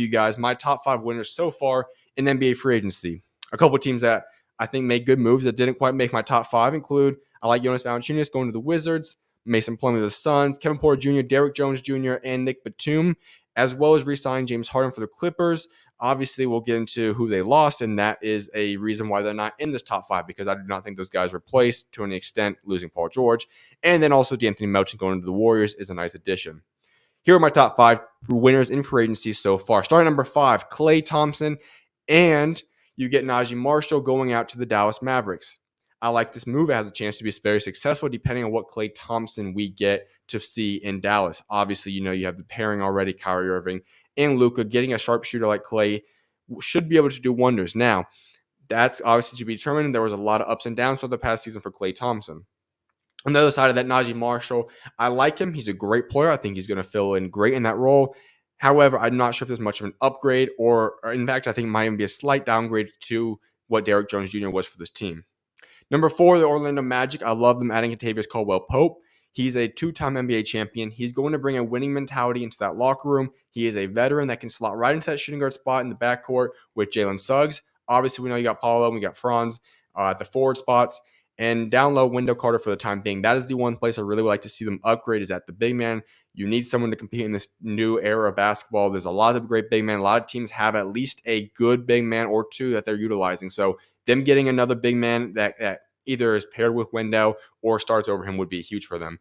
you guys my top 5 winners so far in NBA free agency. A couple of teams that I think made good moves that didn't quite make my top 5 include I like Jonas Valanciunas going to the Wizards, Mason Plumlee to the Suns, Kevin Porter Jr., Derrick Jones Jr., and Nick Batum, as well as re-signing James Harden for the Clippers. Obviously, we'll get into who they lost, and that is a reason why they're not in this top 5, because I do not think those guys replaced to an extent losing Paul George. And then also D'Anthony Melton going to the Warriors is a nice addition. Here are my top 5 winners in free agency so far. Starting number 5, Klay Thompson, and you get Najee Marshall going out to the Dallas Mavericks. I like this move. It has a chance to be very successful depending on what Klay Thompson we get to see in Dallas. Obviously, you have the pairing already, Kyrie Irving and Luka. Getting a sharpshooter like Klay should be able to do wonders. Now, that's obviously to be determined. There was a lot of ups and downs for the past season for Klay Thompson. On the other side of that, Najee Marshall, I like him. He's a great player. I think he's going to fill in great in that role. However, I'm not sure if there's much of an upgrade or in fact, I think it might even be a slight downgrade to what Derrick Jones Jr. was for this team. Number 4, the Orlando Magic. I love them adding caldwell-pope. He's a 2-time NBA champion. He's going to bring a winning mentality into that locker room. He is a veteran that can slot right into that shooting guard spot in the backcourt with Jalen Suggs. Obviously, we know you got Paulo and we got Franz at the forward spots. And down low, Wendell Carter for the time being. That is the one place I really would like to see them upgrade is at the big man. You need someone to compete in this new era of basketball. There's a lot of great big men. A lot of teams have at least a good big man or two that they're utilizing. So them getting another big man that either is paired with Wendell or starts over him would be huge for them.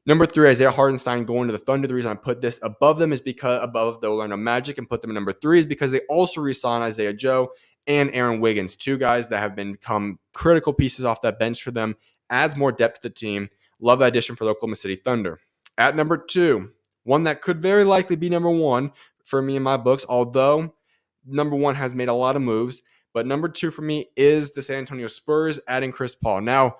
Number 3, Isaiah Hartenstein going to the Thunder. The reason I put this above them is because above the Orlando Magic and put them at number 3 is because they also re-signed Isaiah Joe and Aaron Wiggins, 2 guys that have become critical pieces off that bench for them. Adds more depth to the team. Love that addition for the Oklahoma City Thunder. At number 2, one that could very likely be number 1 for me in my books, although number 1 has made a lot of moves. But number 2 for me is the San Antonio Spurs adding Chris Paul. Now,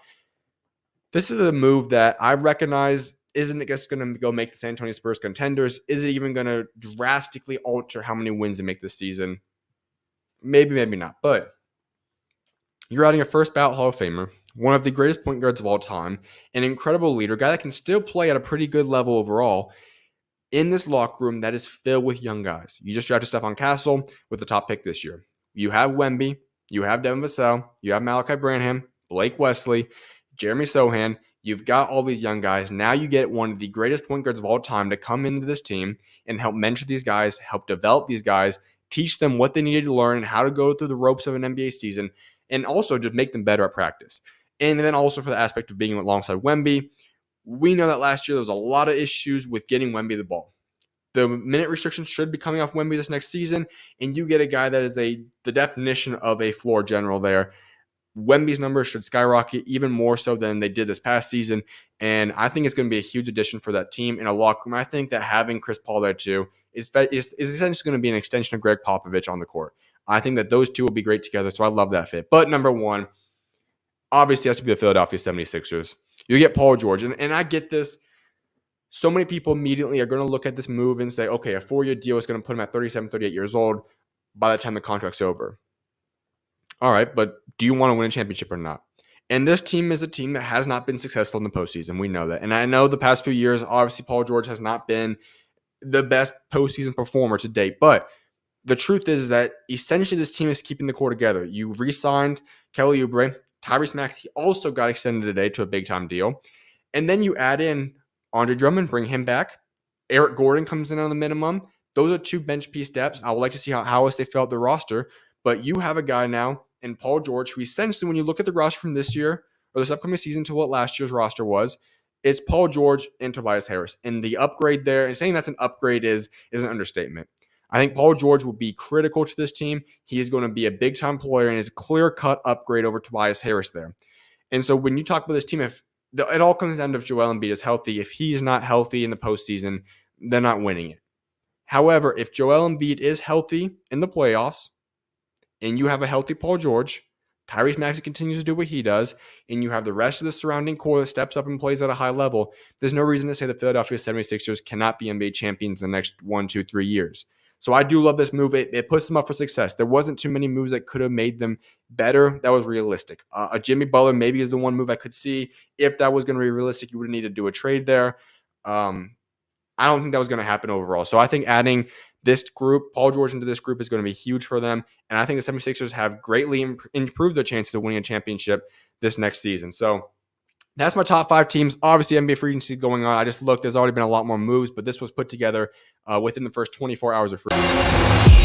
this is a move that I recognize isn't just going to go make the San Antonio Spurs contenders. Is it even going to drastically alter how many wins they make this season? Maybe, maybe not. But you're adding a first ballot Hall of Famer, one of the greatest point guards of all time, an incredible leader, guy that can still play at a pretty good level overall in this locker room that is filled with young guys. You just drafted Stephon Castle with the top pick this year. You have Wemby, you have Devin Vassell, you have Malachi Branham, Blake Wesley, Jeremy Sohan. You've got all these young guys. Now you get one of the greatest point guards of all time to come into this team and help mentor these guys, help develop these guys, teach them what they needed to learn and how to go through the ropes of an NBA season, and also just make them better at practice. And then also for the aspect of being alongside Wemby, we know that last year there was a lot of issues with getting Wemby the ball. The minute restrictions should be coming off Wemby this next season, and you get a guy that is the definition of a floor general there. Wemby's numbers should skyrocket even more so than they did this past season, and I think it's going to be a huge addition for that team in a locker room. I think that having Chris Paul there too is essentially going to be an extension of Greg Popovich on the court. I think that those two will be great together, so I love that fit. But number 1, obviously has to be the Philadelphia 76ers. You get Paul George, and I get this. So many people immediately are going to look at this move and say, okay, a 4-year deal is going to put him at 37, 38 years old by the time the contract's over. All right, but do you want to win a championship or not? And this team is a team that has not been successful in the postseason. We know that. And I know the past few years, obviously, Paul George has not been the best postseason performer to date. But the truth is that essentially this team is keeping the core together. You re-signed Kelly Oubre. Tyrese Maxey also got extended today to a big-time deal. And then you add in Andre Drummond, bring him back. Eric Gordon comes in on the minimum. Those are 2 bench piece depths. I would like to see how else they fill out the roster. But you have a guy now in Paul George who essentially, when you look at the roster from this year or this upcoming season to what last year's roster was, it's Paul George and Tobias Harris. And the upgrade there, and saying that's an upgrade is an understatement. I think Paul George will be critical to this team. He is going to be a big-time player and is a clear-cut upgrade over Tobias Harris there. And so when you talk about this team, it all comes down to if Joel Embiid is healthy. If he's not healthy in the postseason, they're not winning it. However, if Joel Embiid is healthy in the playoffs and you have a healthy Paul George, Tyrese Maxey continues to do what he does, and you have the rest of the surrounding core that steps up and plays at a high level, there's no reason to say the Philadelphia 76ers cannot be NBA champions in the next 1, 2, 3 years. So I do love this move. It puts them up for success. There wasn't too many moves that could have made them better. That was realistic. A Jimmy Butler maybe is the one move I could see. If that was going to be realistic, you would need to do a trade there. I don't think that was going to happen overall. So I think adding this group, Paul George into this group is going to be huge for them. And I think the 76ers have greatly improved their chances of winning a championship this next season. So that's my top 5 teams. Obviously, NBA free agency going on. I just looked. There's already been a lot more moves, but this was put together within the first 24 hours of free agency.